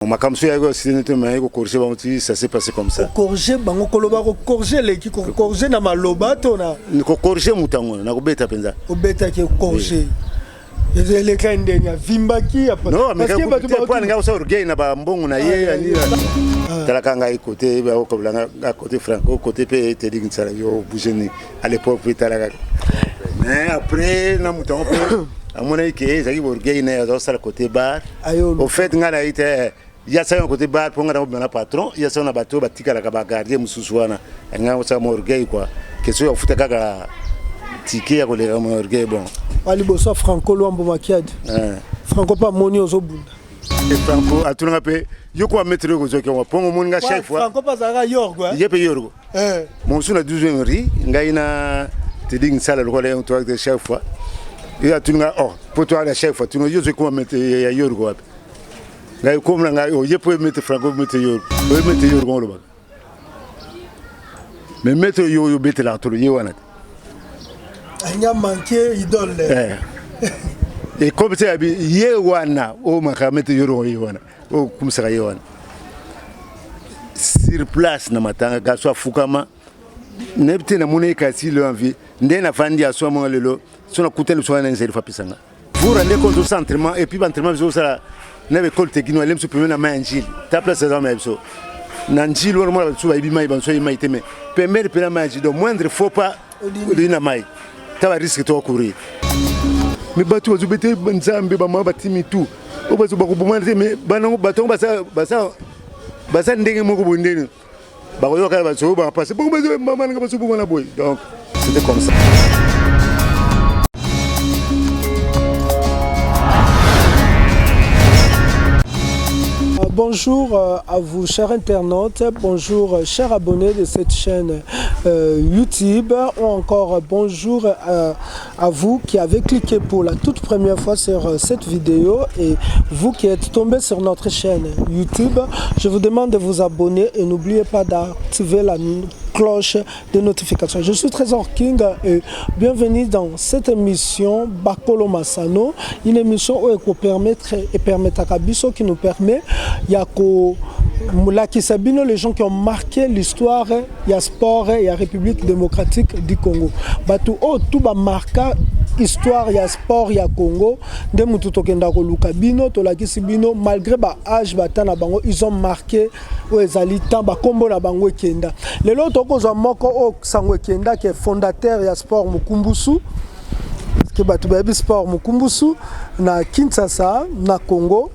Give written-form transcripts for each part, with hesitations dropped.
Ma comme ça, ça s'est passé comme ça. Corriger, bango koloba ko corriger les qui corriger na maloba tona. Ko corriger mutango na ko beta penza. Ko beta ke corriger. Les cas ndenya vimbaki apa. Non, mais parce que pas nga so orgueil na ba mbongo na ye ani. Tala kanga côté ba ko blanga côté franco côté pe te dit ça yo bougeni à l'époque puis tala. Mais après na mutango à mon avis que ça qui orgueil na zo ça côté bar. Au fait ngala ite il y a ça un côté bar pour un patron, il y a ça un bateau batika la garder mususwana nga ça mon orgueil quoi que soit futa kaka ticket ko le mon orgueil bon ali boso franco lombo makiade franco pas moni ozobunda et franco a tout ngapé yoko mettre ko zo ko pongo mon nga chaque fois franco pas za yorgo yepe yorgo mon suna 12 ri nga ina te ding sala ko le on toi de chaque fois il a tout nga oh pour toi la chaque fois tu no yo ko mettre ya yorgo ngai comme là ngai je peux mettre franco mettre yo on le bas mais mettre yo bete la tolo yo wana anya manqué idole et comme ça ye wana o maka mettre yo wana o comme ça yo wana sur place na matanga ga so fukama nebte na moneka si le envie ndena fandi a so mo lelo so na kutele so na nzeli fa pisanga vous rendez compte au entraînement et puis entraînement vous ça n'avait colté qui nous allait se prendre la main en Gilles. Ta place c'est dans même ça. Dans Gilles on m'a dit il m'a dit il m'a été mais permettre de la main de moindre faut pas de la main. Tu vas risquer de courir. Mais bateau vous bêtez banzambe ba ma batimi tout. Au bateau ba ko bomande mais banango bateau basa ndenge moko bondene. Ba ko yoka bateau ba passer bon bateau maman nga bateau bon la boy. Donc c'était comme ça. Bonjour à vous chers internautes, bonjour chers abonnés de cette chaîne YouTube ou encore bonjour à vous qui avez cliqué pour la toute première fois sur cette vidéo et vous qui êtes tombé sur notre chaîne YouTube, je vous demande de vous abonner et n'oubliez pas d'activer la cloche de notification. Je suis Trésor King et bienvenue dans cette émission Bakolo Masano, une émission où elle permet à Kabiso qui nous permet Yako Mulakisabino, les gens qui ont marqué l'histoire, il y a sport, il y a République démocratique du Congo. Batu oh tout ba marqué histoire, il y a sport, il y a Congo. De mututo kenda ko lukabino, to lakisibino malgré ba âge batana bango, ils ont marqué o ezali temps ba kombo na bango kenda. Lelo toko za moko o sango kenda qui est fondateur ya sport Mukumbusu. Ke batu ba sport Mukumbusu na Kinshasa na Congo.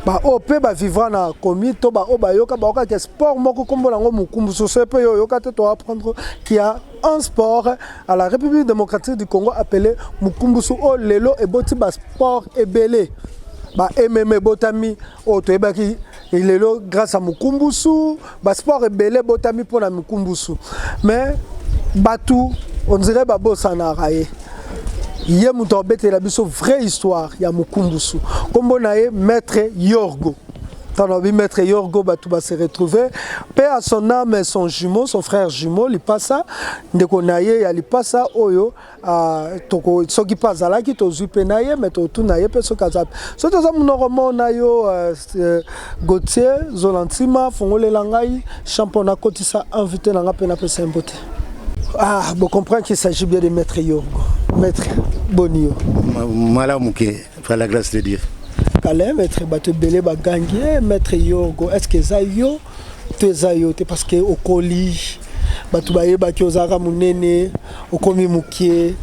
Ba ope ba vivra na komi to ba o ba yoka ba oka ke sport moko kombo nango Mukumbusu so pe yo yoka te to apprendre qu'il y a un sport à la République démocratique du Congo appelé Mukumbusu o lelo e boti ba sport ebele ba MMA botami o to ebaki lelo grâce à Mukumbusu ba sport ebele botami pona Mukumbusu mais batu on dirait ba bosana raye. Il y a une vraie histoire, il y a Mukumbusu. Comme on a maître Yorgo. Quand on a vu maître Yorgo, tout va se retrouver. Père à son âme et son jumeau, son frère jumeau, il passe ça. Dès qu'on a il passe ça, oyo, ce qui passe là, qui te zupe naïe, mais tout naïe, parce que ça. C'est tout ça, mon roman, on a Gauthier, Zolantima, Fongole Langai, championnat Kotissa, invité dans la peine à Pessimbote. Ah, vous comprenez qu'il s'agit bien de maître Yorgo. Maître Bonio. Malamouké, par la grâce de Dieu. Calais, maître Batebele Bagangier, maître Yorgo. Est-ce que ça yo? Tu es parce que au colis, Batubaye Bakiozara Mounene, au comi Mouké.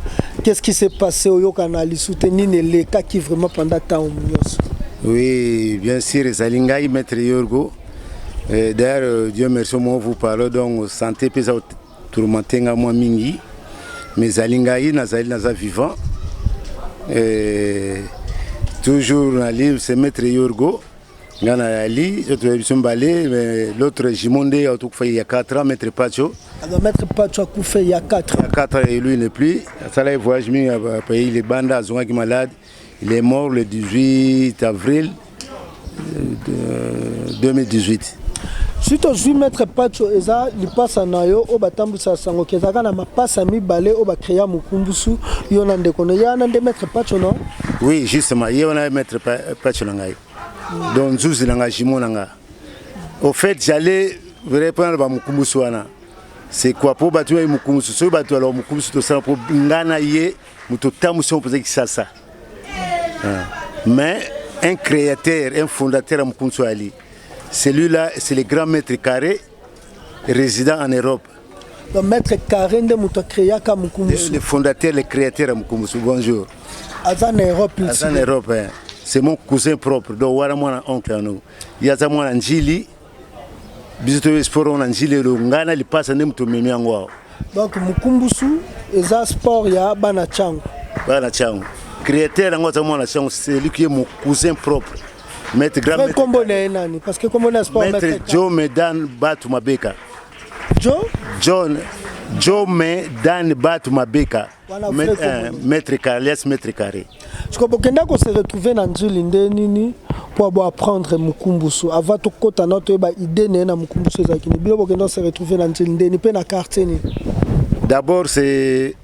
Qu'est-ce qui s'est passé au Yokanali soutenir les cas qui vraiment pendant temps? Oui, bien sûr, Zalingaï, maître Yorgo. D'ailleurs, Dieu merci, moi vous parlez donc santé, puis tourmenté à moi mingi. Mais Zalingaï naza vivant toujours ali c'est maître Yorgo ngana ali je te suis balé mais l'autre Jimonde a tout fait il y a 4 ans maître Pacho maître Pacho a fait il y a 4 ans. Il y a 4 ans et lui n'est plus ça là voyage mi a payé les bandes à Zonga qui malade il est mort le 18 avril 2018. Suite aux 8 mètres Pacho, il passe à Nayo, au Batambusa Sango, qui est à ma passe à mi balé, au Bakria Mukumbusu, il y a un de mètres Pacho, non? Oui, justement, il y a un mètre Pacho. donc Zouzi nanga Jimo nanga. Au fait, j'allais répondre à Mukumuswana. C'est quoi pour battre Mukumusu? So battre alors Mukumusu to ça pour ngana yé mutotamuso pour ça ça. Mais un créateur, un fondateur à Mukumusu Ali. Celui-là, c'est le grand maître carré résident en Europe. Le maître carré de Mutokreya ka Mukumusu. Le fondateur, le créateur à Mukumusu. Bonjour. En Europe. En Europe, hein. C'est mon cousin propre. Donc voilà mon oncle à nous. Il y a mon Anjili. Bisous sport on Anjili le ngana li passe ndem to memi angwa. Donc Mukumbusu eza sport ya bana changu. Bana changu. Créateur ngwa mon na changu, c'est lui qui est mon cousin propre. Maître grand maître. Kombo na nani parce que comme on a sport maître Joe Medan Batu Mabeka. Joe Medan Batu Mabeka. Maître Carles, maître carré. Je comprends qu'on se retrouver dans Njili nini pour apprendre Mukumbusu. Avant tout kota notre idée na Mukumbusu zakini. Bilo bokenda se retrouver dans Njili ndeni pe na quartier ni. D'abord c'est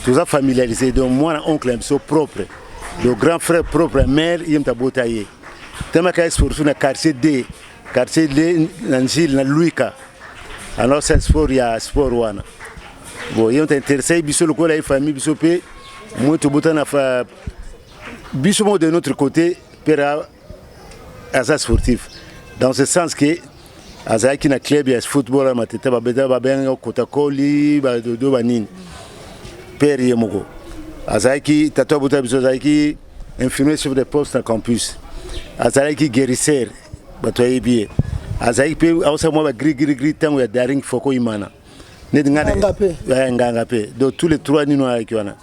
tout ça familiarisé. Donc moi un oncle un peu propre. Le grand frère propre mère il m'a botaillé. Tellement qu'à exporter na quartier D dans Njili na Luika. Alors c'est sport ya sport wana. Bon, il est intéressé, biso le quoi la famille biso pe moi tout botan na fa biso de notre côté pera asa sportif. Dans ce sens que azaki na club ya football à mateta ba beda ba benga kotakoli ba dodo banini. Père yemoko. Azaki tato botan biso azaki infirmier chef de poste na campus. Azaki guérisseur ba toyi bien. Azaki pe awsa mo ba gri tango ya daring foko imana. Ngangapé. Donc tous les trois ni noa kiwana.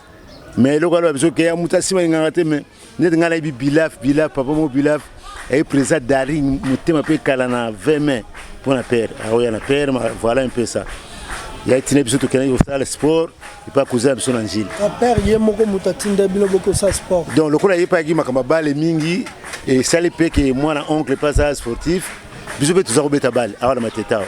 Mais le gars besoin que ya mutasima ngangate mais net ngala bi bilaf papa mo bilaf et présent daring mutema pe kala na 20 mai pour la père. Ah oui, la père voilà un peu ça. Il y a été besoin que au stade sport et pas causer besoin en Gilles. La père yemoko mutatinda bilo boko ça sport. Donc le kola yepa ki makamba balle mingi et ça les pe que moi na oncle pas ça sportif. Biso be tuzako beta balle awala mateta.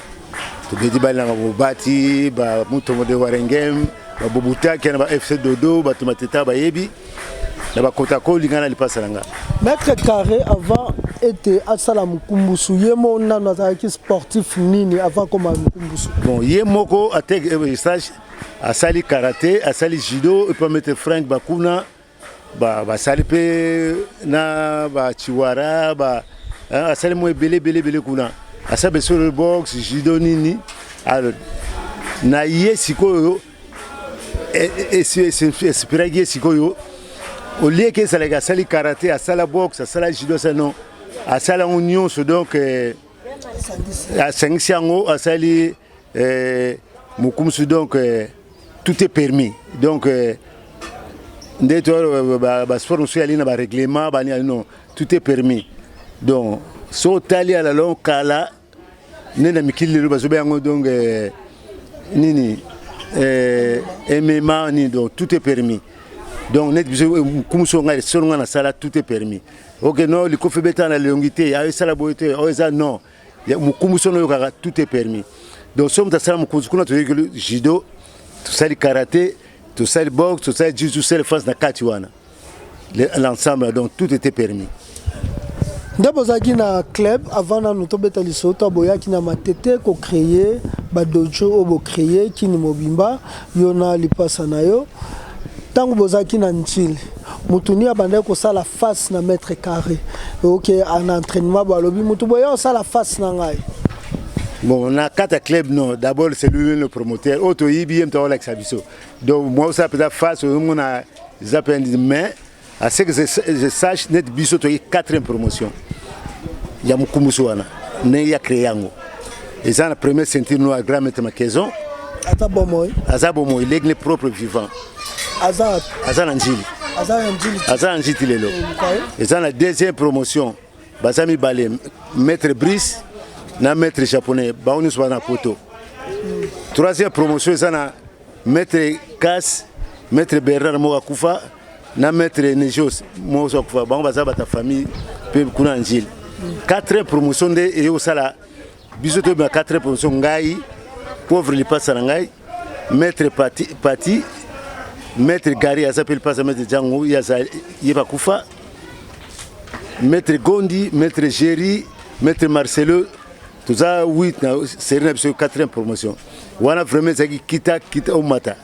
Tubedi bali na mabobati ba muto mode warengem ba bobuta ki na ba FC Dodo ba tumateta ba yebi na ba kotako lingana li pasalanga. Maître carré avant était à sala Mukumbusu yemo na nazaki sportif nini avant comme Mukumbusu. Bon yemoko atek stage a sali karaté a sali judo et pas mettre Frank Bakuna ba sali pe na ba chiwara ba a sali mo belé kuna. Asabe sur le box, judo nini. Alors, na yé sikoyo et c'est sikoyo. Au lieu que ça les sali karaté, à sala boxe, à sala judo ça non. À sala union c'est donc à 5 ans à sali Mukumbusu donc tout est permis. Donc ndetoro ba sport nous ali na ba règlement ba non, tout est permis. Donc so tali à la longue kala nena mikili le bazobe yango donc nini MMA ni donc tout est permis donc net biso kumso ngai songa na sala tout est permis. OK non le kofe beta na longité ya sala boité o ça non ya mukumso no yoka tout est permis. Donc somme ta sala mukumso kuna to yeke judo to sali karaté to sali boxe to sali jiu-jitsu sali face na katiwana l'ensemble donc tout était permis. Ndabozaki na club avant na nutobeta lisoto boyaki na matete ko créer ba dojo obo créer kini mobimba yona lipasa na yo tango bozaki na Njili mutuni abanda ko sala face na maître carré. OK en entraînement ba lobi mutu boyo sala face na ngai. Bon on a 4 clubs non d'abord c'est lui le promoteur auto IBM to Alex Abiso. Donc moi ça peut être face on a zappé mais à ce que je sache net biso to 4e promotion. Il y a Mukumbusu wana ne ya créé yango. Et ça la première ceinture noire grand maître Makezo. Azabomoy l'église propre vivant. Azan Njili. Azan Njili lelo. Et ça la deuxième promotion Bazami Balé maître Brice na maître japonais baoni swana poto. Troisième promotion ça na maître Kas maître Bernard Mogakufa na maître Nejos Mozo Kufa bango bazaba ta famille pe kuna Njili. 4 promotions de et au sala bisoto ba 4 promotions ngai pauvre li passe ngai maître Pati maître Gari a s'appelle pas maître Django Yaba Kufa Maître Gondi, Maître Géry, Maître Marcelo, tout ça, 8, c'est une 4e promotion. Wana vraiment c'est kita au mata.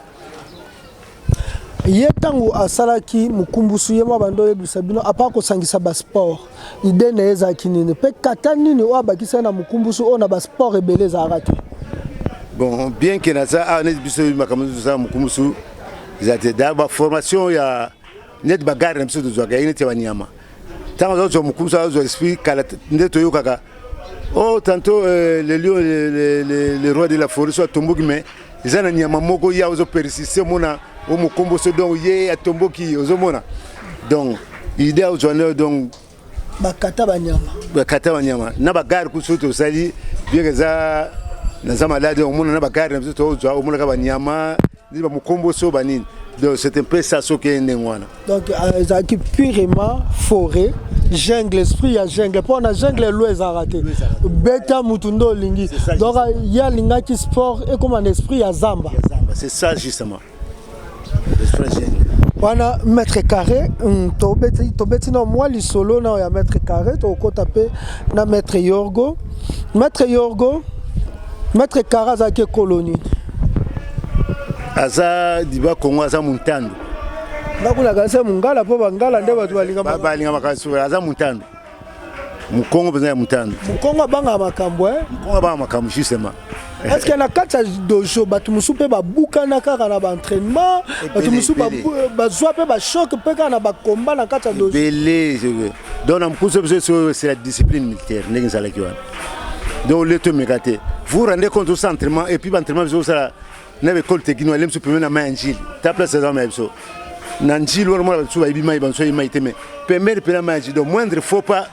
Ye tango asalaki mukumbusu ye mabando yebisa bino apa ko sangisa ba sport ide na eza kinini pe kata nini o abakisa na mukumbusu ona ba sport ebele za araki. Bon, bien que ça a net biso makamusu za mukumbusu zate da ba formation ya net bagarre mso de zoga ine tewanyama. Tango zo mukumbusu zo esprit kala ndeto yo kaka. Oh, tantôt les lions, les rois de la forêt sont tombés, mais ils ont un moko ya ozo persister mona o mukombo so donc ye atombo ki ozo mona. Donc idée aux honneurs donc bakata banyama na bagarre ku soto sali bien que ça na za malade o mona na bagarre mso to o mona ka banyama ni ba mukombo so banini. Donc c'est un peu ça ce qui est ndengwana. Donc ça qui purement forêt jungle esprit ya jungle pour na jungle lois arrêté beta mutundo lingi donc ya linga qui sport et comme un esprit ya zamba c'est ça justement l'esprit jungle wana mètre carré to beti no moi li solo na ya mètre carré to ko taper na mètre yorgo mètre carré za ke colonie aza diba Congo aza muntando nakula kase mungala po bangala nde batu balinga makasura aza muntando mukongo beza muntando mukongo banga makambo mukongo banga makambo justement est-ce que na kata dojo batu musupe ba bukana kaka na ba entraînement batu musupe ba zwa pe ba choc pe kana na ba combat na kata dojo belé donc na mkuso c'est la discipline militaire ndenge sala kiwana donc le to mekate vous rendez compte au entraînement et puis entraînement vous ça na école technique elle me supprimer na manjil ta place dans ma so nanjil wala mo su ba mai ban so mai teme permettre pela manjil donc moindre faut pas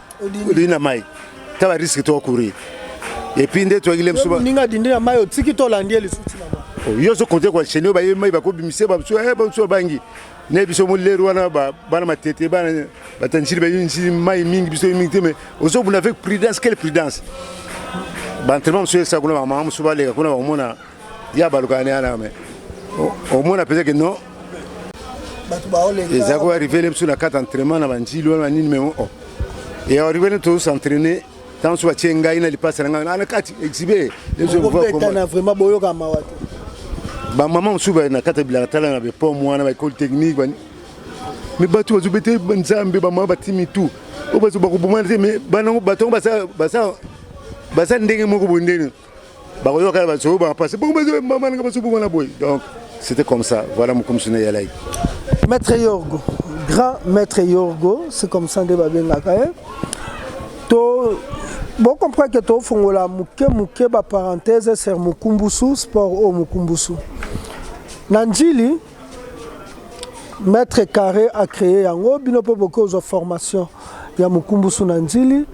odina mai ta va risque to courir et puis ndeto ile msuba ninga dinde ya mai otiki to landie le suti na ba yo so compter kwa chenio ba mai ba ko bimise ba so bangi ne biso mo leru wana ba bana matete bana batanjil ba yinji mai mingi biso mingi teme oso vous avec prudence quelle prudence ba entraînement sur ça kuna mama msuba le kuna ba mona ya balukane ana me au moins peut-être que non ils ont arrivé les sur la carte d'entraînement na banjili wana nini me oh et arrivé tous s'entraîner tant soit tchenga ina li passe na carte exhiber les gens voient comment vraiment boyoka mawate ba maman suba na carte bilatala na be po mwana ba école technique mais batu bazubete banzambe ba mama batimi tout o bazu ba kubuma mais banango batongo basa ndenge moko bondeni. Donc c'était comme ça, voilà mon comme Maître Yorgo, grand Maître Yorgo, c'est comme ça de Babengaka. To bon comprend que to fongola muke ba parenthèse sur Mukumbusu sport au Mukumbusu. Nanjili Maître Carré a créé yango bino po beaucoup de formation ya Mukumbusu Nanjili.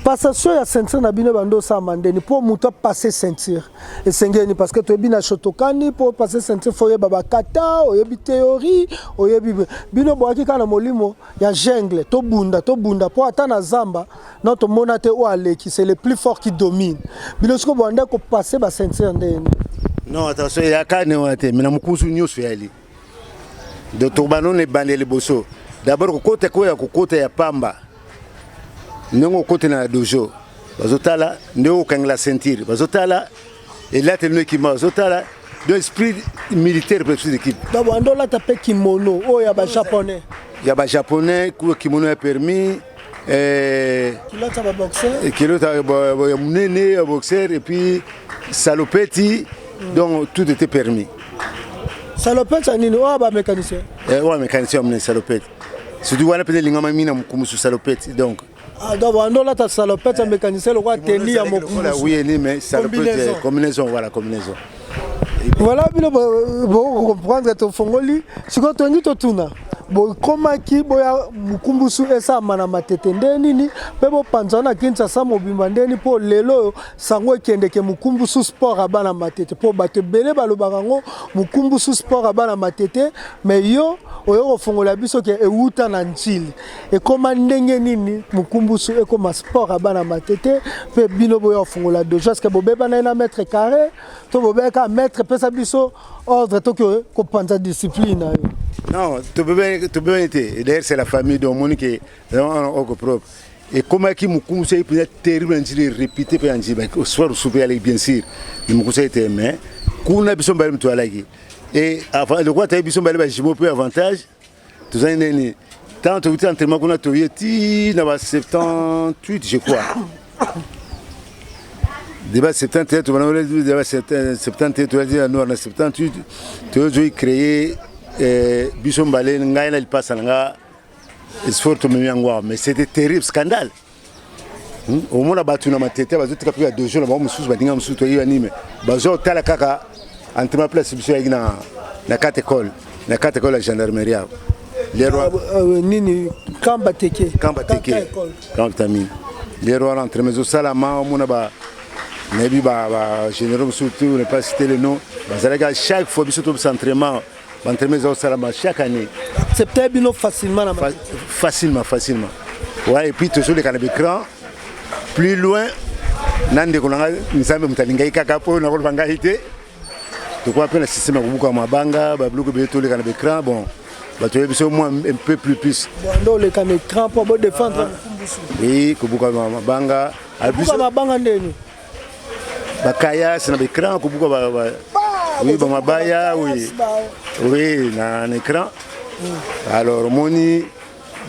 Passation ya ceinture na bino bando sa mandeni pour muto passer ceinture et sengeni parce que to bina shotokani pour passer ceinture foye baba kata oyebi théorie oyebi bino boaki kana molimo ya jungle to bunda pour atana zamba notre monate o aleki c'est le plus fort qui domine bino sko banda ko passer ba ceinture ndeni non attention ya kane wate mina mukusu nyoso yali de to banone bandele boso d'abord ko kote ya pamba nengo côté na dojo bazotala ndeo kangla ceinture bazotala et là tellement qui bazotala de esprit militaire pour cette équipe donc ando la tape kimono o ya ba japonais ku kimono est permis kilota ba boxeur kilota ya munene boxeur et puis salopeti donc tout était permis salopeti nini o ba mécanicien ouais mécanicien amne salopeti surtout wana peut-être lingama mina mkumu su salopeti donc ah d'abord on a ta salopette mécanicien le roi tenir à mon oui mais salopette combinaison voilà combinaison voilà bon comprendre ton fongoli si quand on dit to tuna bo komaki boya Mukumbusu esa mana matete ndenini pe bo panzana kinsa sa mobimba ndeni po lelo sango ekende ke Mukumbusu sport abana matete po bato bele balobaka ngo Mukumbusu sport abana matete mais yo oyo fongola biso ke euta na ntili e koma ndenge nini Mukumbusu e koma sport abana matete pe bino boyo fongola dojo parce que bobeba na mètre carré to bobeka mètre pesa biso ordre to ko panza discipline Non, tu peux bien être. Et d'ailleurs, c'est la famille de Monique qui est vraiment propre. Et comment qui me conseille peut être terrible, de répéter, pour dire, au soir, au souper, bien sûr, il me conseille de mais qu'on a besoin de toi là. Et avant, le roi, tu as besoin de j'ai peu avantage. Tout ça, tant que tu as entraînement qu'on a trouvé, tu as 78, je crois. Débat 78, tu vas débat 78, tu vas dire, nous, en 78, tu as créé. Bison Balé, il passe à mais c'était terrible, scandale. Au moins, battu dans ma tête, il y a 2 jours, il y a un sous-toit, il y a un kaka, entre ma place, il y a 4 écoles, la gendarmerie. Les rois. Nini, Kambateke. Les rois entre mes salama, mon aba, Nebi, généraux, surtout, ne pas citer le nom, chaque fois, surtout, s'entraînement. Chaque année. Accepter bino facilement. Facilement. Ouais, et puis toujours les canaux d'écran. Plus loin, nous sommes le système les canaux d'écran. Bon, tu es un peu plus. Bon, les canaux d'écran pour défendre. Oui, Banga. Bakaya, c'est un écran. Oui, Bamabaya, oui. Oui, un écran. Alors, moni,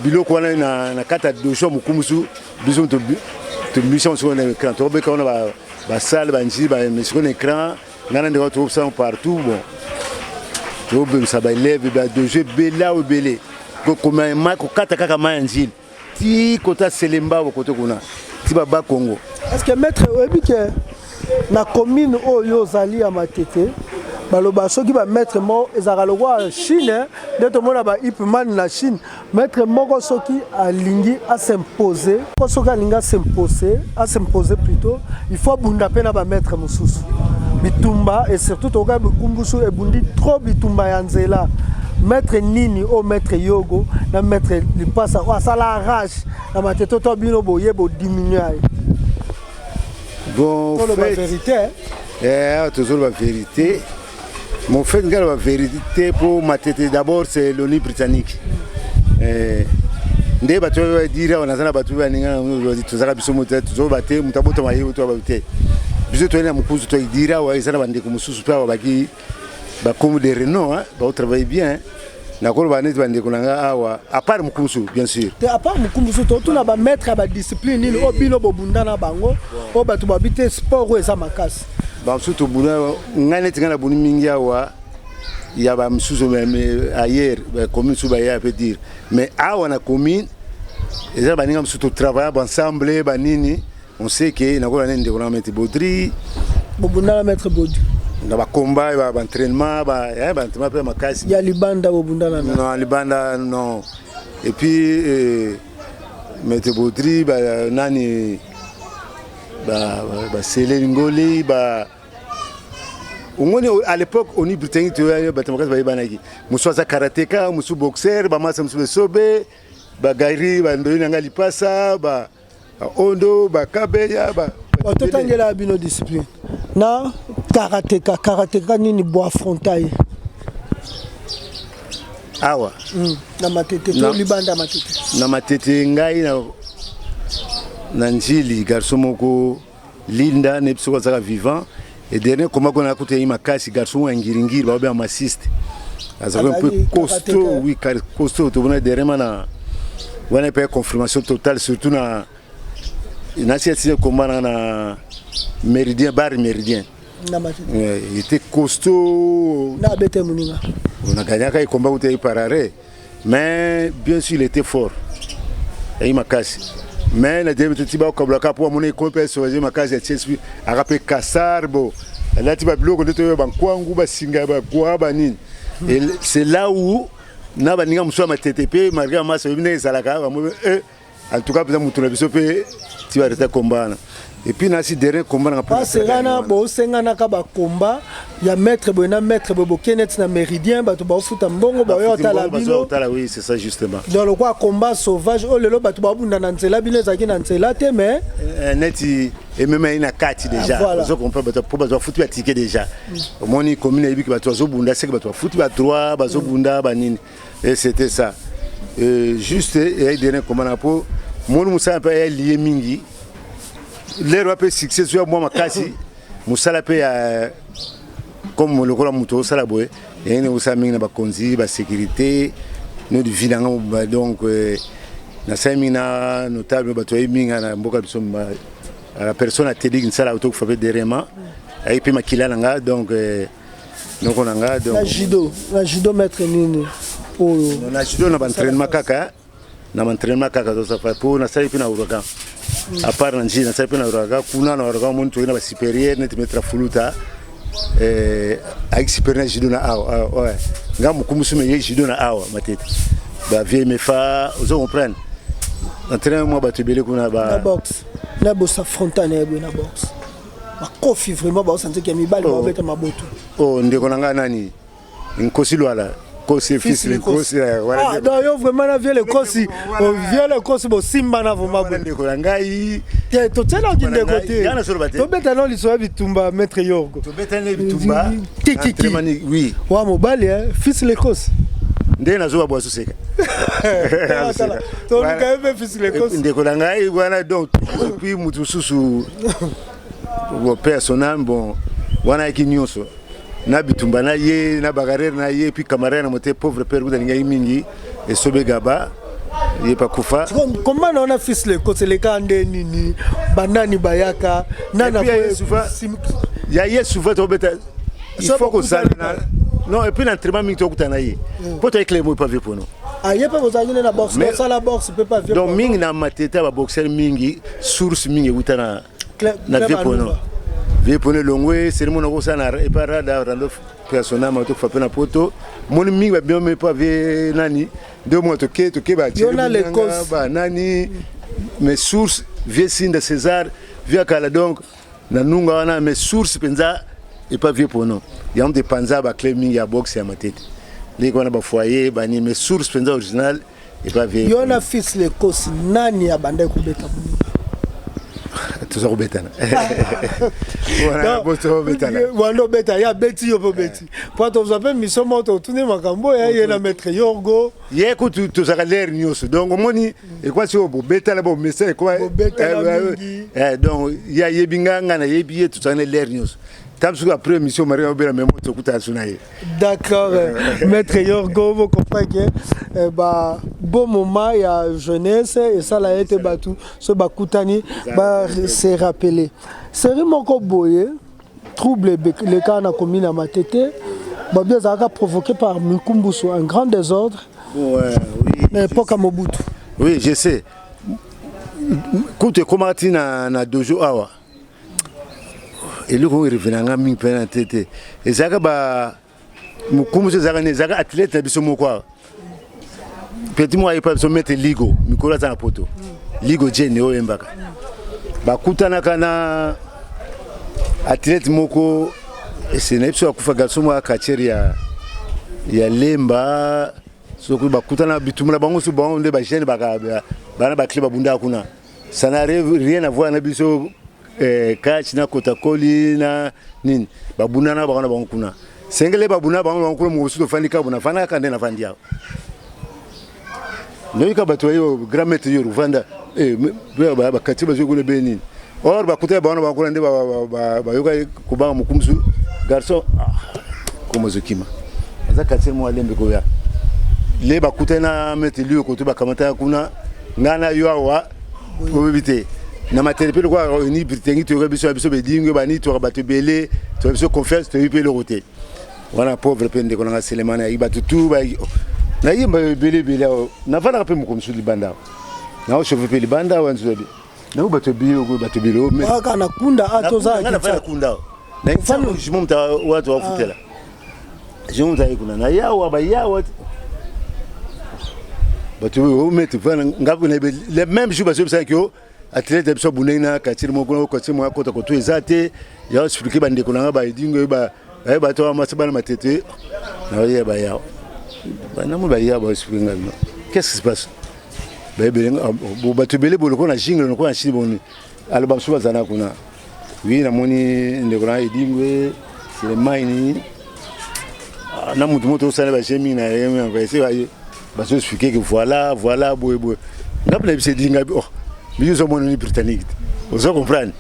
bilo quoi na kata dojo mukumusu, bisou to mission sur un écran. Tu vois qu'on a la salle, sur un écran, nana de retrouve ça partout. Bon, tu vois ça va élève, dojo bela ou belé. Comme un mac au kata kaka manjil. Ti kota selemba au koto kuna. Ti baba Congo. Est-ce que maître Webike na commune Oyo Zali à Matete? Baloba soki ba maître mo ezaka lokwa Chine nde tomona ba ipman na Chine maître moko soki alingi a s'imposer soki alingi a s'imposer plutôt il faut bunda pe na ba maître mosusu bitumba et surtout toka bikumbusu e bundi trop bitumba ya nzela maître nini o maître yogo na maître lipasa wa sala rage na mateto to bino boye bo diminuer bon la vérité toujours la vérité. Mon fait, la vérité pour ma tête d'abord, c'est l'ONU britannique. Ndé bato dire on a ça bato baninga tout ça biso moto toujours baté mutaboto mayi to baté biso to ina mukuzu to dire wa isa bande ko mususu pa baki ba comme des renom hein ba travailler bien na ko ba net bande ko nanga awa à part mukuzu bien sûr à part mukuzu to tuna ba mettre ba discipline ni obino bobunda na bango o bato babité sport ou esa makasi. Surtout ngane tingana buni mingi awa ya ba msuzo ailleurs commune subaya peut dire mais awa na commune eza baninga msuto travailler ensemble banini on sait que na ko nende ko na mettre Baudry bobunda na mettre Baudry na ba combat ba entraînement ba entraînement pe makasi ya libanda bobunda na non libanda non et puis mettre Baudry ba nani ba Selengoli ba à l'époque, on y britannique, tu vois, musu za karatéka, musu boxer, ba masa musu sobe, ba gairi, ba ndoyinanga lipasa, ba ondo, ba kabeya, ba. Ototangela bino discipline. Na karatéka nini bois frontal. Awa. Na matete to libanda matete. Na matete ngai na njili garçon moko linda ne biso za vivant. Et dernier comment on a écouté Makasi garçon un ngiringiri ba bien massiste. Ça un peu costaud oui costaud tu venais derrière na on a pas confirmation totale surtout na c'est comment na méridien bar méridien. Il était costaud. Na bete muninga. On a gagné quand il combat où tu pararé mais bien sûr il était fort. Et Makasi mais la deuxième petit bas comme le cap pour mon école sur ma case de Chelsea a rappelé Kassarbo là tu vas bloquer de te bankwangu ba singa ba kwa ba nini et c'est là où na ba ninga muso ma TTP malgré ma so bine salaka en tout cas peut mutu na biso pe tu vas arrêter combat et puis na si dernier combat na pas serana bo sengana ka ba combat ya maître bona maître bobo kenet na méridien ba to ba futa mbongo ba yo tala bino oui c'est ça justement dans le quoi combat sauvage oh lelo ba to ba bunda na nzela bino zaki na nzela te mais neti et même ina kati déjà zo comprend ba to pour ba futu ya ticket déjà moni commune ebi ki ba to zo bunda c'est que ba to futu ba droit ba zo bunda ba nini Et c'était ça. Juste, il y a des commandes pour moi, nous sommes liés mingi. Les rois peuvent succès sur moi, ma casse. Moussala paye comme le roi Mouto, Salaboé. Et nous sommes en conduit, la sécurité, nous vivons donc. Na semina notable batoyi minga na mboka biso la personne a télé une salle auto fait des réma et puis makila nanga donc on anga donc la judo maître nini pour na judo na entraînement kaka na entraînement kaka to ça fait pour na sai puis na uraga à part na njina sai puis na uraga kuna na uraga mon to na supérieur net mettre fuluta avec supérieur judo na awa ouais ngamu kumusume ye judo na awa matete ba vie me fa ozo comprendre entraînement batubele kuna ba la boxe na bossa frontane na boxe ba kofi vraiment ba sentir que mi balle ba avec ma boto oh ndeko nanga nani nkosi lwala kosi fils le kosi voilà ah non yo vraiment na vie le kosi on vient le kosi bo simba na vraiment ndeko nanga yi to tena ki ndeko te to beta no liso bitumba maître Yorgo to beta ne bitumba tiki oui wa mobile fils le kosi ndé nazo ba so seka to ka be fils le kosi ndeko nanga yi wana donc puis mutu susu bon personnel bon wana ki nyonso na bitumba na ye na bagarere na ye puis camarade na moté pauvre père ku dalinga mingi et sobe gaba ye pa kufa comment on a fils le kosi le kande nini banani bayaka nana ya ye souvent to beta il faut que ça non et puis l'entraînement mingi to kutana ye pour to éclairer pas vu pour nous ah y'a pas besoin de la boxe mais ça la boxe peut pas vivre donc mingi na mateta ba boxer mingi source mingi utana na vie pour nous vie pour nous longwe c'est mon ko sana et para da rando personnel ma to fa na poto mon mingi ba bien mais pas vie nani deux mois to ke ba ba nani mes sources vie signe de César vie kala donc na nunga wana mes sources penza et pas vie pour nous il y a des panza ba clé mingi ya boxe ya mateta les qu'on a ba foyer ba ni mes sources penza original et pas vie yona fils le kosi nani abande kubeta tout ça robetana voilà boto robetana wando beta ya beti yo po beti pour to zape miso moto tune makambo ya yena maître Yorgo ye ko tout ça l'air nyos donc moni et quoi c'est bo beta la bo message quoi donc ya yebinga ngana yebiye tout ça l'air news tamsu après mission Maria obera même to kuta sunaye d'accord maître Yorgo vous comprenez que bah bon moment il y a jeunesse et ça l'a été battu ce bakutani ba se rappeler série moko boye trouble les cas na commune à Matete ba bien ça a provoqué par Mukumbuso un grand désordre ouais oui l'époque à Mobutu oui je sais comment tu na dojo awa et le ko revenanga mi pena tete et zaka ba Mukumbuso zaka ne zaka athlète biso moko petit moi il peut se mettre ligo mikolo za poto ligo jeni o embaka bakutana kana athlète moko et c'est nepso akufa garçon mo akacheri ya lemba soko bakutana bitumula bango su bango nde ba jeune baka bana ba clip bunda kuna ça n'a rien à voir na biso catch na kotakoli na nini babuna na bana bango kuna sengele babuna bango kuna mo su to fandika buna fana kande na fandia nous avons battu le grand maître de Rwanda et ba katiba zo gole Benin or ba kuta ba na ba kula ndeba ba yoga kubanga mukumsu garçon comme zokima za katsel mo alembe ko ya le ba kuta na maître lieu ko to ba kamata kuna ngana yo awa ko bité na matériel ko ni bitengi to biso biso be dingo ba ni to ba to belé to biso confiance to yipé le roté wana pauvre pende ko nga selemana iba tout ba na yimba belé na fana pe mukumsu libanda na o chauffeur pe libanda wa nzubi na u bato bilo mais kana kunda atoza na fana kunda na mfano jimumta watu wafutela jimumta ikuna na yawa ba yawa bato o metu fana ngabu na le même jour baso ça que athlète biso bunena katiri mo ko tsimo akota ko to ezate ya expliquer bande ko nga ba idingo ba bato wa masabana matete na ya ba yawa qu'est-ce qui se passe? Tu belé pour le jingle, on a chine bon. Album soit zana kuna. Oui, na moni ndekona edingwe, c'est maini. Na mutu moto sana ba chemi na yemi en fait, Parce que expliquer que voilà boy ngapna c'est dit ngabi oh biso so mon britannique vous comprenez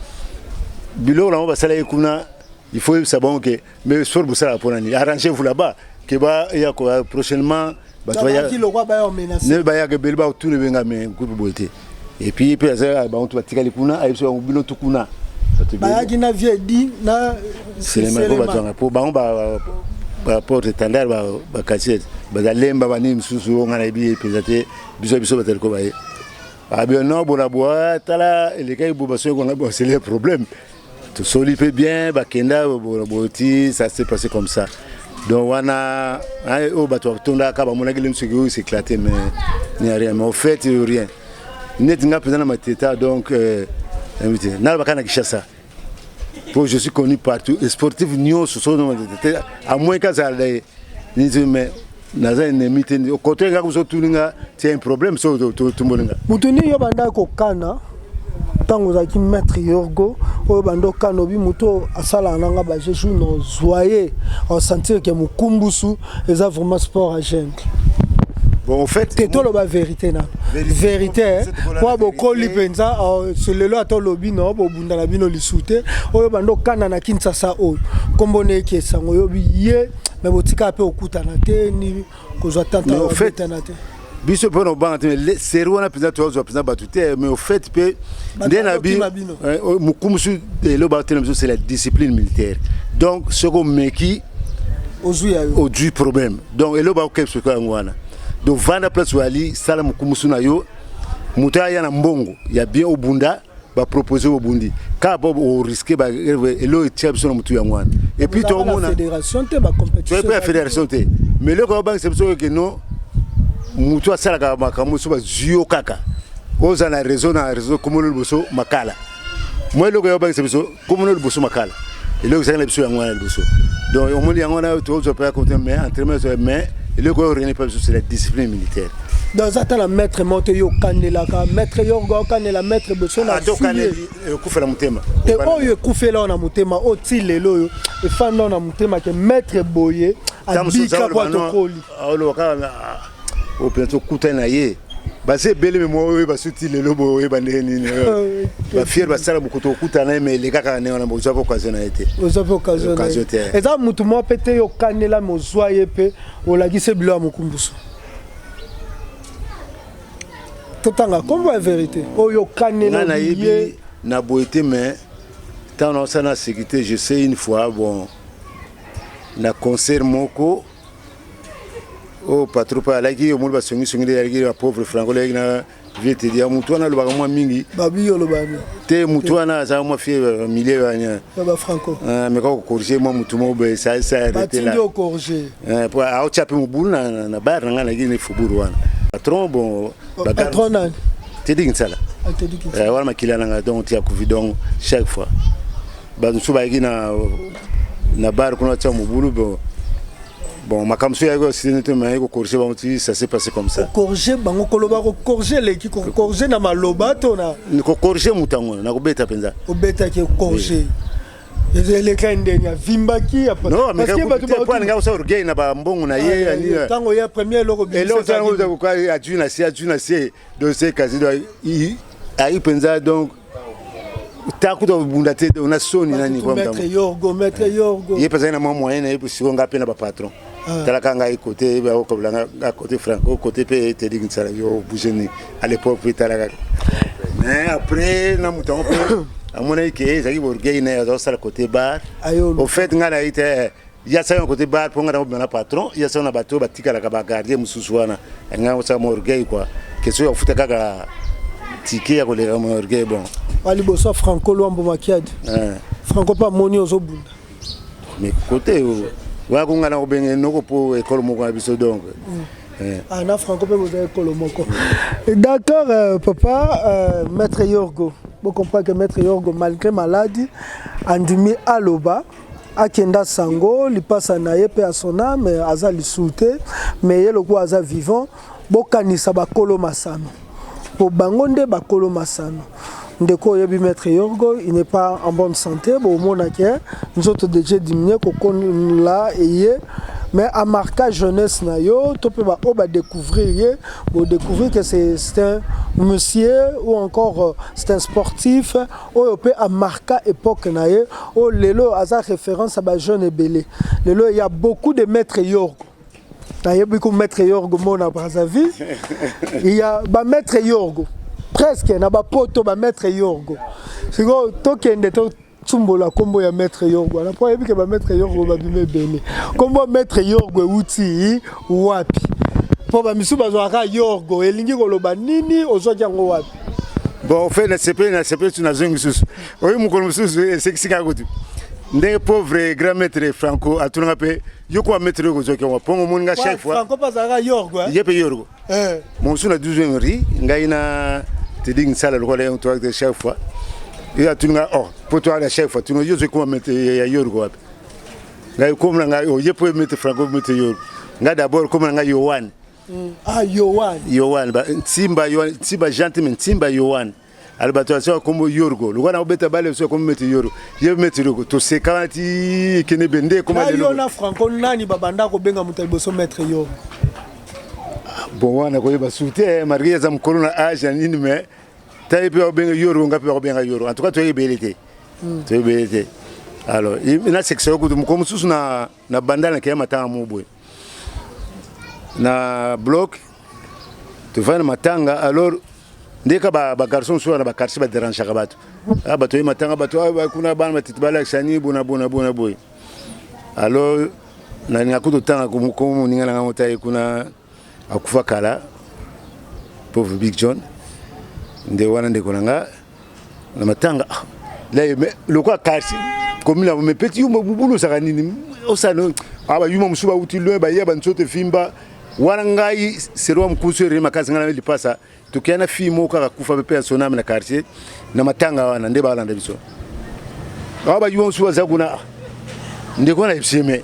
bilo là on va salaire kuna il faut savoir que mais sur vous ça pour arrangez-vous là-bas que ba ya quoi prochainement ba toya ne ba ya que belba tout le benga mais groupe boité et puis ça ba on va tikali kuna ay so bilo tukuna ba ya gina vie dit na c'est les mêmes ba pour ba on ba porte standard ba cassette ba lemba ba ni msusu ngana bi pesate biso ba tel ko ba ah bien non bon la boîte là les gars bon c'est le problème tout solide bien ba kenda bon boiti ça s'est passé comme ça donc on a au bateau tonda ka ba mona gele msuki c'est éclaté mais ni rien mais au fait rien net nga pesana ma teta donc invité na ba kana kishasa pour je suis connu partout et sportif nio ce sont à moins que ça ni mais naza ennemi te au côté nga kuso tuninga c'est un problème so tout moninga mutuni yo banda ko kana tango za ki maître Yorgo o bando kana bi muto asala nanga ba jeju no joyer on sentir que mukumbusu eza vraiment sport à jeune. Bon en fait c'est tout la vérité na vérité pour boko lipenza c'est le lo to lobi no bo bunda la bino lisute o bando kana na Kinshasa o kombone ke sango yo bi ye mais botika pe okutana te ni kozwa tanta en fait biso pono banga c'est rona pesa to zo pesa batute mais au fait pe ndena bi mukumsu de lo batene c'est la discipline militaire donc ce qu'on meki au du problème donc elo ba ko ce ko ngwana donc vanda place wali sala mukumsu na yo mutaya na mbongo ya bien obunda ba proposer au bundi ka bo au risquer ba elo tiab so mutu ya ngwana et puis to mona fédération te ba compétition tu peux fédération te mais le ko bank c'est que non mutu asala ka makamusu ba zio kaka oza na réseau comme le bosso makala moi le ko bank c'est comme le bosso makala et le ko ça biso ya ngwana le bosso donc on moni ya ngwana to zo pas côté mais entraînement mais le ko rien pas sur la discipline militaire. Dans ça la maître monte yo kanela ka maître Yorgo kanela maître beso na to kanela kufela mutema te oyo kufela na mutema o tilelo yo e fanda na mutema ke maître boye abika protocole alo ka o plutôt kutana ye base bele mo oyo basuti lelo boye bandeni ba fier basala bukuto kutana mais les kaka ne on a besoin occasion na été occasion et ça mutu mo pete yo kanela mo zoye pe o lagise bilo mukumbuso totanga comme la vérité oyo kanela na yebi na boité mais tant on ça na sécurité je sais une fois bon na concert moko o patron pa laki o mulba songi laki la pauvre franco laki na vite dia mutwana lo ba mingi babi yo lo babi te mutwana za mo fie milieu anya ba franco mais ko corriger mo mutumo be ça arrêté là ba corriger pour a chape mo bulu na bar nga na gine fuburu wana patron bon patron na te dit ça là wala makila nga donc tia covidon chaque fois ba nsu ba gina na bar kuna cha mo bulu bon makamsu ya go sinete mais ko corriger bon ça s'est passé comme ça corriger bango koloba ko corriger l'équipe ko corriger na maloba to na ko corriger mutango na ko beta penza o beta ke corriger les kandenya vimbaki non mais que pas nga so orgueil na ba mbongo na ye ani tango ya premier loko bi et l'autre tango ko adjuna c'est de ces quasi ai penza donc takuto bunda te on a soni nani kwa maître Yorgo ye pesa na moyen na ye sikonga pe na ba patron tala kanga côté ba ko blanga côté franco côté pe te dit ça yo bougeni à l'époque pe tala mais après na mutango pe amona ke zaki borgay na yo ça côté bar au fait ngala ite ya sa côté bar pour ngana na patron ya sa na bato batika la ka garder mususwana ngana sa morgay quoi que so futa kaka ticket ya ko le morgay bon ali boso franco lombo makiade franco pas moni ozobunda mais côté wa ko ngana ko benge noko po école moko abiso donc na franco pe vous école moko d'accord papa maître Yorgo vous comprenez que maître Yorgo malgré maladie andimi aloba akenda sango li passa na ye pe a son âme aza li souté mais ye loko aza vivant bokanisa bakolo masano po bangonde bakolo masano ndeko yebi maître Yorgo il n'est pas en bonne santé bo mona ke nous autres déjà diminué ko kon la eye mais à marquer jeunesse na yo to peut ba découvrir que c'est un monsieur ou encore c'est un sportif ou peut à marquer époque na ye o lelo aza référence à ba jeune belé lelo il y a beaucoup de maîtres Yorgo. Il y a beaucoup de maîtres Yorgo mona Brazzaville. Il y a ba maître Yorgo presque na ba poto ba maître Yorgo. C'est go to kende to tumbola kombo ya maître Yorgo. Na po yebi ke ba maître Yorgo ba bime bene. Kombo maître Yorgo uti wapi. Po ba misu bazwaka Yorgo elingi koloba nini ozwa yango wapi. Bon, en fait, na CP tu na zongi susu. Oyi mukolo susu c'est qui kagotu. Ndé pauvre grand maître Franco atunga pe yoko maître Yorgo zoki wa pongo moninga chaque fois. Franco bazaka Yorgo. Yepe Yorgo. Mon suna 12 ri ngaina te ding sala le roi on toi de chaque fois. Et atunga oh pour toi à chaque fois tu no yozo ko maître Yorgo wapi. Ngai comme nga yepe maître Franco maître Yorgo. Nga d'abord comme nga Yohan. Ah Yohan. Yohan ba Timba gentleman Timba Yohan. Albato comme Yorgo. Le wana obeta bale so comme maître Yorgo. Ye maître Yorgo to se kanati kene bende comme le Yona Franco nani babanda ko benga mutaliboso maître Yorgo. Bon wana ko yeba soute Maria za mkono na age nini mais tayipe obenga Yorgo ngapi obenga Yorgo. En tout cas to yebelete. To yebelete. Alors, ina section ko comme susu na banda na kema tanga mubwe. Na bloc tu vas na matanga alors ndeka ba garçon so na ba quartier ba dérange ka bato bato yi matanga bato kuna bana matiti bala xani bona boy alors na ngakuto tanga ko ningana ngota kuna akufa kala pauvre Big John nde wana nde konanga na matanga là le quoi quartier comme là me petit yo bulu saka nini osano aba yuma musuba utilo ba yeba nsote fimba Warangai serwa mkusuri makazi ngana lipasa tukiana fimo kaka kufa pepe sonami na quartier na matanga wana ndeba balanda biso aba yuwa suwa zaguna ndeko na ibseme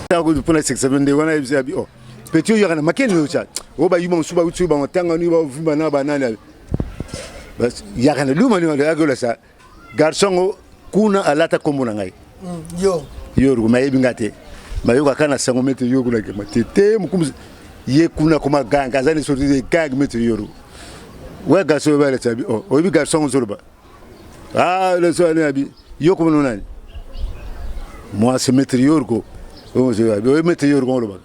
tango dupona 67 ndeko na ibsabi oh petio yakana makeni yo cha oba yuwa suba utsuba matanga ni ba vumba na banana bas yakana luma ni agola sa garçon kuna alata komuna ngai yo mayebi ngate mayoka kana sango mete yoku na kema tete mukumzi ye kuna koma ganga zani sorti de gang mete yoru wa gaso ba la tabi oh obi garçon zoroba le so ani abi yoku no nani moi c'est mete yorgo on se va be mete yorgo on le ba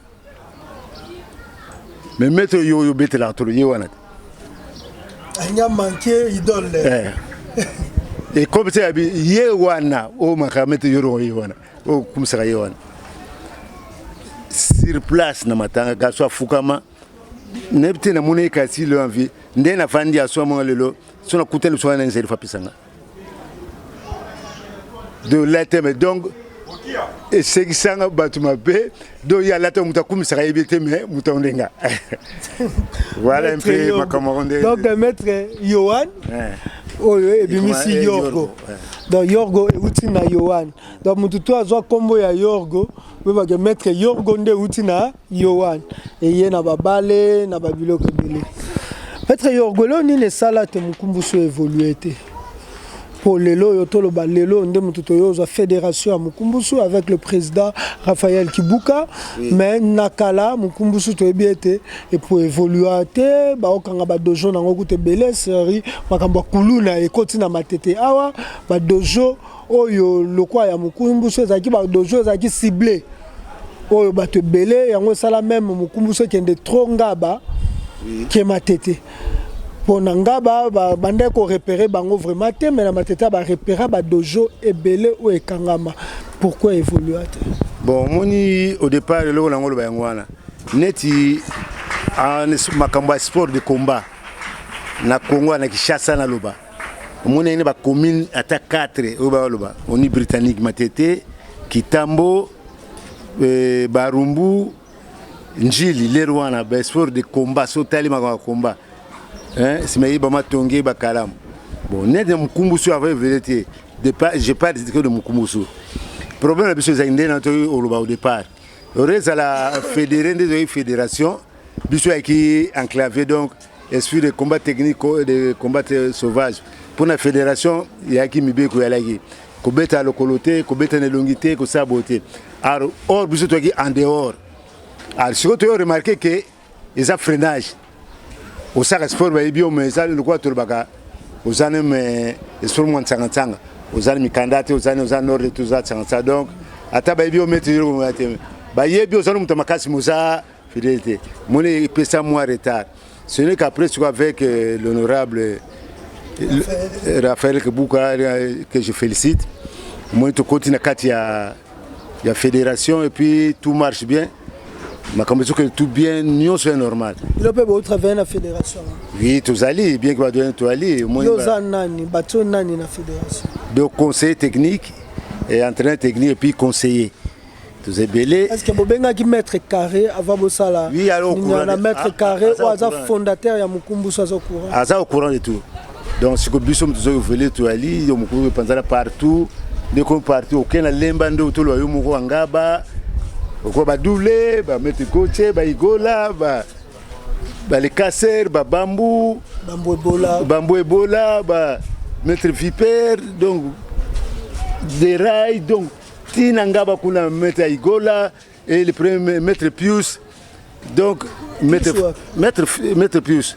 mais mete yo bete la tolo ye wana anya manqué idole et comme c'est abi ye wana o maka mete yorgo ye wana o kumsaka ye wana sur place na matanga gaswa fukama nebte na mone kasi le envie nde na fandi aswa mo lelo sona kutele so na nzeli fa pisanga de l'ateme donc et c'est qui sanga batuma be do ya lata muta kumisa yebete me muta ondenga voilà un peu ma camarade donc maître Yohan oyo ebimisi Yorgo donc Yorgo euti na Yohan donc mutu to azwa kombo ya Yorgo beba ke maître Yorgo nde euti na Yohan et ye na babale na babiloko bele maître Yorgo lo ni ne sala te mukumbuso évoluer te pour lelo yotolo ba lelo nde mutu to yoza fédération ya mukumbuso avec le président Raphaël Kibuka mais nakala mukumbuso to ebiete et pour évoluer te ba okanga ba dojo nango kute bele série makambo kuluna e kotina matete awa ba dojo oyo lokwa ya mukumbuso ezaki ba dojo ezaki ciblé oyo ba te bele yango sala même mukumbuso kende trop ngaba ke matete pour ngaba bande ko repérer bango vraiment te mais na matete ba repérer ba dojo ebele ou ekangama pourquoi évoluer bon moni au départ le nango lo ba ngwana neti en makambo sport de combat na Congo na Kinshasa na loba moni ne ba commune ata 4 au ba loba oni britannique matete Kitambo Barumbu Njili lerwana ba sport de combat so tali makambo combat c'est mais ba matonge ba kalam bon net de mukumbusu avait vérité départ j'ai pas dit que de mukumbusu problème la biso zinde na to au départ reste à la fédération biso qui enclavé donc esprit de combat technique, de combat sauvage. Pour la fédération, il y a qui m'ibé qui est kobeta lokoloté, kobeta nelongité, ko saboté. Alors, or, vous êtes en dehors. Alors, si vous avez remarqué que les freinage, au sac sport, mais ça, le quoi, tout le baga, aux années, mais sport moins de aux années, candidates, aux années, nord de tout ça, donc, à tababio, mettre, bah, y a bien, aux années, tamakasi, moussa, fidélité. Mon pesa moins retard. Ce n'est qu'après, tu vois, avec l'honorable Raphaël Kebouka, que je félicite. Moi, je continue à la fédération et puis tout marche bien. Mais comme je dis que tout bien, nous sommes normal. Il peut vous travailler la fédération. Oui, tous allés, bien que vous devez tout aller. Nani la fédération. Donc conseiller technique et entraîneur technique et puis conseiller. Tous est belé. Est-ce que vous avez maître carré avant de ça? Oui, alors il y a un maître carré ou un fondateur ya Mukumbu au courant. Ah ça au courant de tout. Donc si vous sommes tous voulez tout aller, vous pouvez penser partout. Dès qu'on partout, aucun lemba ndo tout le yumu angaba. Oko ba doublé, ba mettre coaché, ba igola, ba les casseurs, ba bambou ebola, ba mettre vipère, donc des rails, donc tinangaba kuna mettre igola et le premier mettre Pius, donc mettre Pius,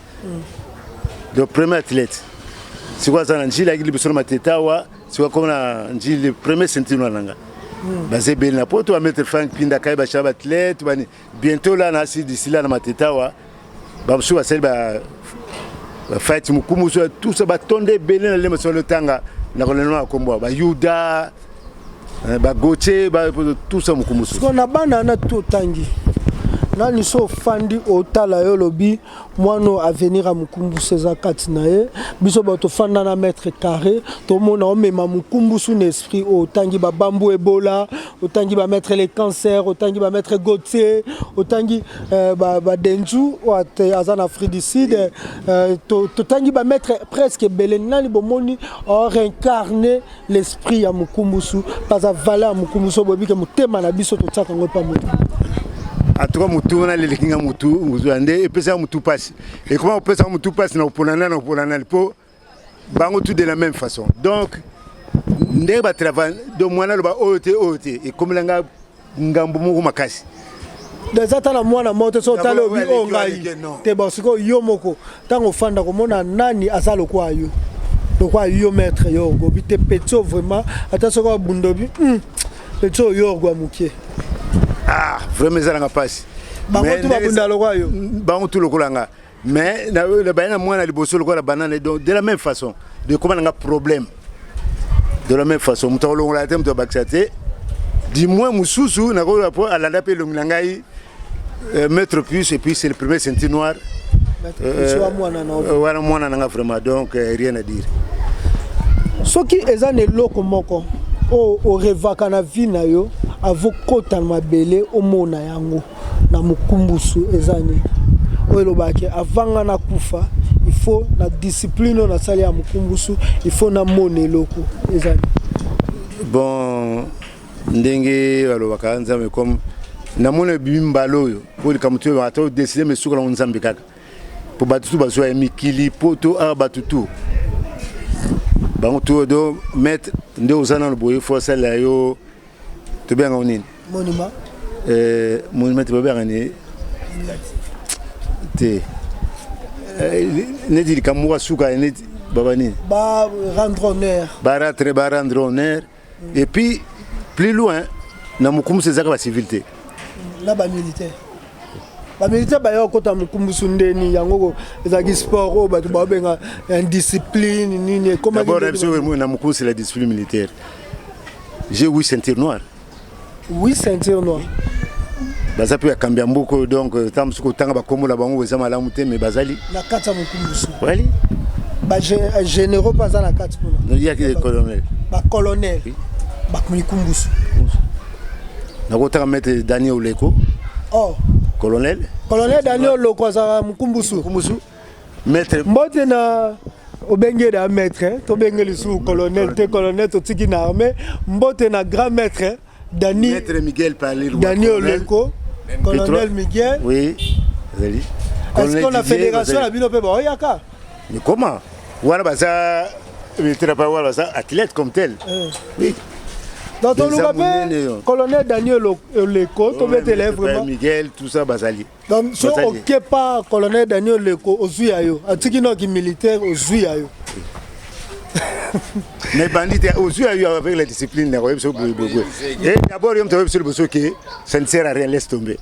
le premier athlète. C'est quoi ça, Njila qui est sur ma tetawa, c'est quoi comme le premier ceinture nanga. Basé bien la poto à mettre Frank Pinda Kaiba Chaba athlète, bientôt là nasi d'ici là na matetawa, bamsu va celle ba fight mukumu tout ça va tomber belé na lema sur le tanga na koleno akombo ba Yuda ba Goche ba tout ça mukumu. Ce qu'on a bana na tout tangi. Nani so fandi otala yo lobi mwano avenir a Mukumbu César Katinae biso bato fanda na maître carré to mona o mema Mukumbu sous esprit otangi ba bambou ebola otangi ba mettre les cancers otangi ba mettre Gauthier otangi ba denju o azana Afrique du Sud to tangi ba mettre presque belen nani bomoni o réincarner l'esprit ya Mukumbu sous pas à valeur Mukumbu so bobi ke mutema na biso to tsaka ngo pa mutu. En tout cas, mutu on a les kinga mutu muzande et pesa mutu passe. Et comment on peut ça mutu passe na oponana po bango tout de la même façon. Donc ndé ba travail de mwana lo ba ote et comme langa ngambu mu makasi. Des atana mwana moto so talo bi o ngai. Te bosiko yo moko tango fanda ko mona nani asalo kwa yo. Donc quoi yo maître yo go bité petso vraiment attention ko bundobi. Petso yo go mukie. Ah, vraiment ça n'a pas passé. Bango tout le colanga. Mais le banana moi na liboso le la banane de la même façon. De comment on a problème. De la même façon, muta lo la tème de baxate. Dis-moi mususu na ko rapport à la dape le ngangai mettre plus et puis c'est le premier ceinture noir. Voilà moi na vraiment donc rien à dire. Ce qui est un loko moko o revaka na vie na yo avokota mabele omona yango na Mukumbusu ezani oyo baki avanga na kufa il faut la discipline na sali ya Mukumbusu il faut na mone loko ezani bon ndenge walo bakanza mais comme na mone bimbalo yo pour kamutu ba to décider mais suka na nzambe kaka pour batutu baso ya mikili poto a batutu bango to do mettre nde ozana no boye force la yo to bien ngoni monument monument to bien ngani te ne dit kamwa suka ne babani ba rendre honneur et puis plus loin na Mukumbu César ba civilité là ba militaire ba militaire ba yo kota Mukumbu Sundeni yango ezaki sport o ba to ba benga indiscipline nini comment d'abord na Mukumbu c'est la discipline militaire. J'ai 8 ceintures noires. 8 ceintures noires. Baza peut cambier beaucoup donc tam suko tanga ba komo la bango za malamu te mais bazali na kata Mukumbu. Wali ba généraux pas à la carte pour. Il y a des colonels. Ba colonel. Ba Mukumbu. Na ko tanga mettre Daniel Oleko. Oh, colonel Daniel Oleko za Mukumbu. Maître mbote na obenge da maître to bengeli sous colonel te colonel to tiki na armée mbote na grand maître Maître Miguel Palir Daniel Oleko colonel Miguel oui Est-ce qu'on a fédération la bino pe ba oyaka? Mais comment? Voilà baza athlète comme tel. Oui. Dans ton le colonel Daniel Leko, tu mets tes vraiment. Miguel, tout ça, Bazali. Donc, si on ne pas colonel Daniel Leko, au Zuyayo, à ce qui est militaire, au Zuyayo. Mais bandit, au Zuyayo, avec la discipline, et d'abord, il y a un peu qui ça ne sert à rien, laisse tomber.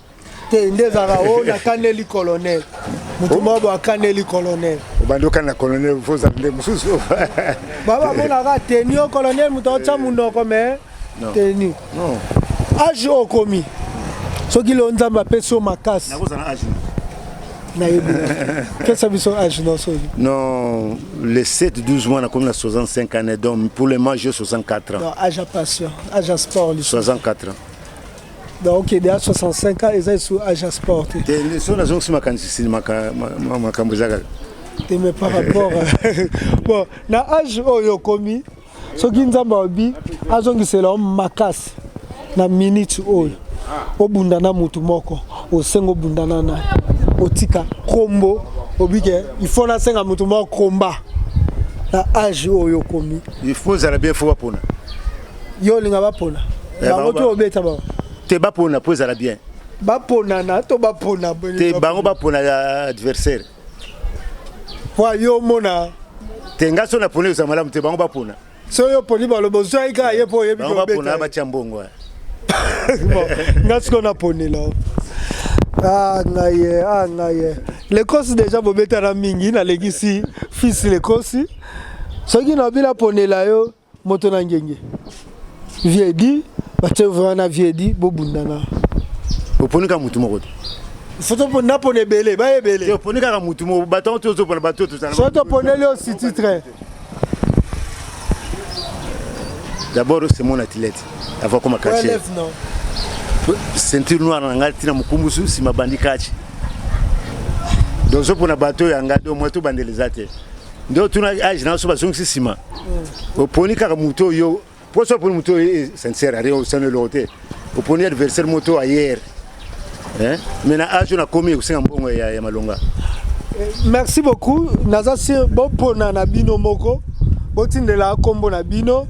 On a canné colonel. Mutumobo a canné colonel. Bando kana colonel, faut s'appeler Moussou. Baba, on a tenu au colonel, Moutocha Mounoko, mais. Tenu. Non. Âge au commis. Ce qui l'on a appelé sur ma casse. Qu'est-ce que ça veut dire âge? Non, les 7-12 mois, on a 65 ans, donc pour les manger 64 ans. Non, âge à passion, âge à sport. 64 ans. Donc, il y a 65 ans, ils sont sur âge à sport. Les gens qui mais par rapport bon, na âge au commis. Ce qui nous a dit, c'est makas na minute au bundana mutumoko au sengo bundana na otika kombo obike il faut na senga mutumoko komba na âge oyo komi il faut ça bien faut pona yo linga ba pona ba moto obeta ba te ba pona po ça bien ba pona na to ba pona te bango ba pona adversaire wa yo mona te ngaso na pona za malamu te bango ba pona so yo poni ba lo bozo ika ye po ye bi ko beta ba chambongo bon ngas ko na poni là ngaye l'Écosse déjà bobeta na mingi na legisi fils l'Écosse so ki na bila poni là yo moto na ngenge viedi ba te vraiment viedi bobundana oponika mutu moko Soto pona pone belé ba ebele yo ponika mutu mo baton to zo pona bato to ça soto pone le aussi titre. D'abord, c'est mon athlète. Avant comme caché. Ceinture noire na ngati na mukumbusu si mabandi kachi. Donc pour na bateau ya ngado moto bandelezate. Ndio tuna age na so basongi sima. Oponi ka muto yo, poso pour muto sincère rien au sein de l'hôtel. Oponi adversaire moto ailleurs. Hein? Mais na age na komi usenga mbongo ya malonga. Merci beaucoup. Naza sir bon pona na bino moko. Botindela kombo na bino.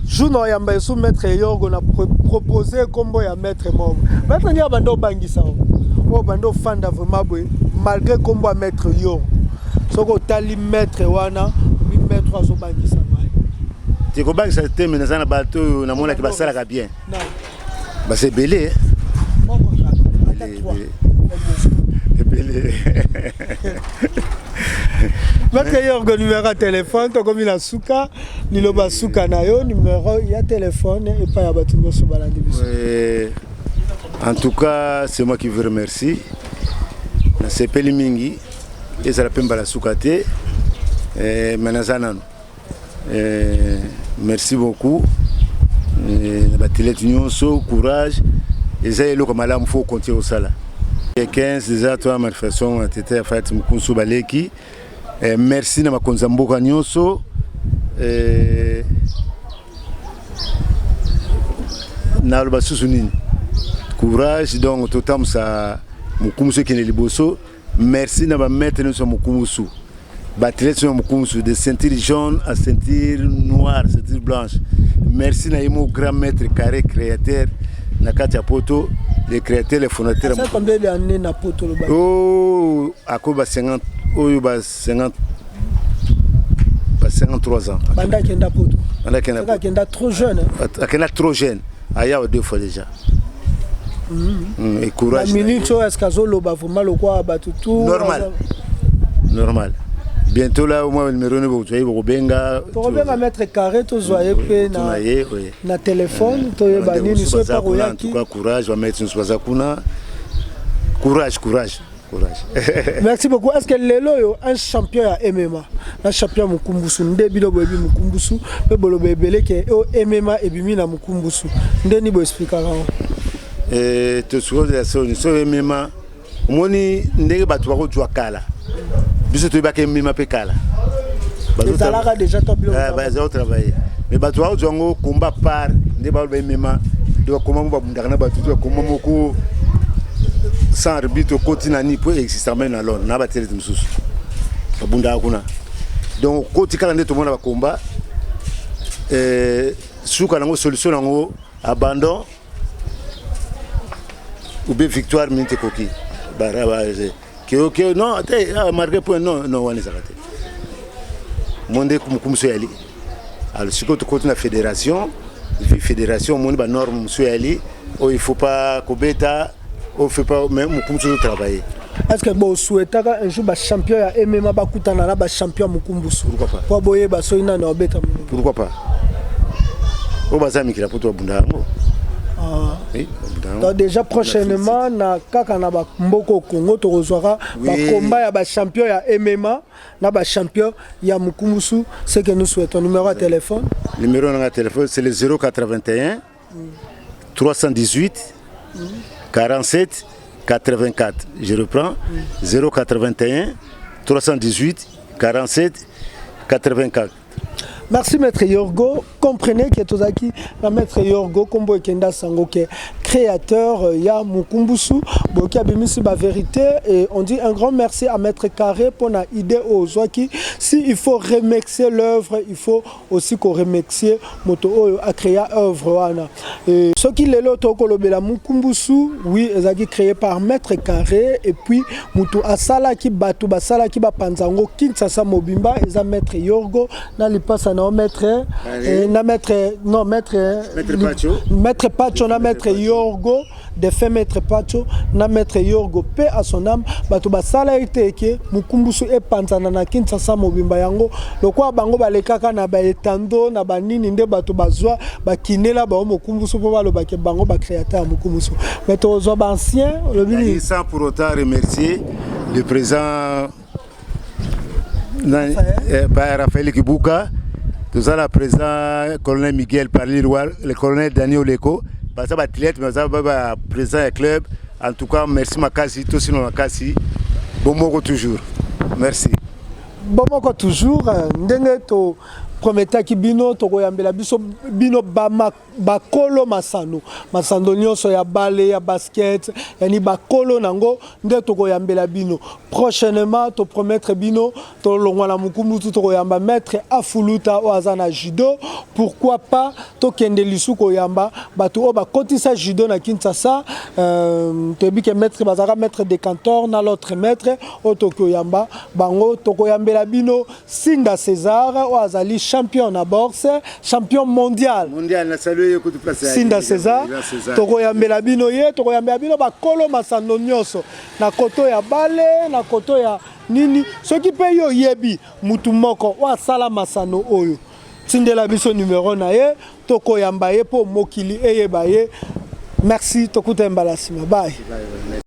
Journal yamba sous maître Yorgo na proposé combo ya maître Mom. Maître nya bando bangisa o bando fanda vraiment boy malgré combo à maître Yorgo. Soko tali maître wana bi maître aso bangisa mai. Tu ko bangisa te meneza na bato na mona ki basala ka bien. Non. Ba c'est belé. Belé. Maître Yorgo numéro de téléphone, to comme il a souka, ni lo ba souka na yo numéro il y a téléphone et pas ya batungo so balandi biso. En tout cas, c'est moi qui vous remercie. Na sepeli mingi et ça la pemba la souka te manazana. Merci beaucoup. Na batelet nyonso courage et ça est le comme là faut continuer au sala. 15 déjà toi manifestation a été faite mukunsu baleki. Merci na makonza mboka nyonso na loba susu nini courage donc totam sa mukumsu qui ne liboso merci na ba maître nyonso mukumsu batlet sur mukumsu de ceinture jaune à ceinture noire ceinture blanche merci na yemo grand maître carré créateur na kati ya poto les créateurs les fondateurs ça combien d'années na poto lo ba oh akoba 50 oyo ba 50 53 ans. Banda Kenda Poto. Banda Kenda trop jeune. Kenda trop jeune. Aya deux fois déjà. Et courage. La minute est-ce que lo ba vraiment le quoi ba tout normal. Normal. Bientôt là au moins le numéro ne vous voyez Robenga. Robenga mettre carré to zoyer pe na téléphone to yeba nini so pa roya en tout cas courage va mettre une soisa kuna. Courage. Merci beaucoup. Est-ce que Lelo est un champion à MMA? Un champion Mukumbusu. Nde bido boebi Mukumbusu. Pe bolo bebele ke MMA et bimi na Mukumbusu. Nde ni bo expliquer avant. Te souviens de la série so MMA. Moni ndenge batu bako jwa kala. Biso to ba ke MMA pe kala. Les Alara déjà top bio. Ba za travailler. Mais batu bako jwa combat par nde ba MMA. Do comment ba bundaka na batu do comment moko sans arbitre côté nani pour exister même alors na ba télé mususu bunda kuna donc côté kala ndeto mona ba combat suka nango solution nango abandon ou bien victoire minute koki baraba que non marqué point non wani zakate monde kumso yali alors siko to côté na fédération monde ba norme muso yali il faut pas kobeta on fait pas même kumso travailler. Est-ce que vous souhaitez un jour un champion à MMA bakutana na ba champion mukumbusu? Pourquoi pas? Pour boyer ba soina na obeta. Pourquoi pas? O bazami kila poto bunda ngo. Oui, donc déjà prochainement na kaka na ba mboko Congo to rozwara ba combat ya ba champion ya MMA na ba champion ya mukumbusu, ce que nous souhaitons. Numéro de téléphone? Numéro de téléphone c'est le 081 318 47 84. Je reprends. 081 318 47 84. Merci Maître Yorgo. Comprenez que Tozaki, la Maître Yorgo, Kombo Kenda Sango, qui est créateur, ya Mukumbusu, qui a mis la vérité. Et on dit un grand merci à Maître Carré pour la idée aux Zouaki. Si il faut remercier l'œuvre, il faut aussi qu'on remercie Moto a créé l'œuvre. Et ce qui est là, la Mukumbusu, oui, ils ont créé par Maître Carré. Et puis, Moto Asala qui batu, Basala qui ba Panzango, Kinsasa Mobimba, ils ont Maître Yorgo, dans les passes à Maître Pacho, na Maître Yorgo, de fait Maître Pacho, na Maître Yorgo, paix à son âme, batu basala ite Mukumbusu e panzana na Kinsasa Mobimba yango, le quoi bango balekaka na ba etando na ba nini nde batu bazwa ba kinela ba Mukumbusu po ba lo ba ke bango ba créateur Mukumbusu. Mais to zo ba ancien, le bini sans pour autant remercier le président Raphaël Kibuka. Nous avons le président colonel Miguel Parliroir, le colonel Daniel Leko, parce que athlète, mais le président du club. En tout cas, merci Makasi, tout sinon Makasi. Bon mot toujours. Merci. Bon mot toujours. Ndengeto prometa ki bino to koyambela biso bino bakolo masando nyonso ya bale ya basket yani bakolo nango nde to koyambela bino prochainement to promettre bino to longwala mukumbutu to koyamba maître afuluta o azana judo pourquoi pas to kende lisu koyamba bato o bakotisa judo na Kinshasa to bike maître bazaka maître de cantor na l'autre maître o to koyamba bango to koyambela bino Sinda César o azali champion na boxe, champion mondial. Mondial na salué ko place. Sinda César. Toko yambela bino ye, toko yambela bino ba kolo masando nyonso. Na koto ya bale, na koto ya nini. Ce qui paye yo yebi mutu moko wa sala masano oyo. Tindela biso numéro na ye, toko yamba ye po mokili eye ba ye. Merci, toko tembala sima. Bye.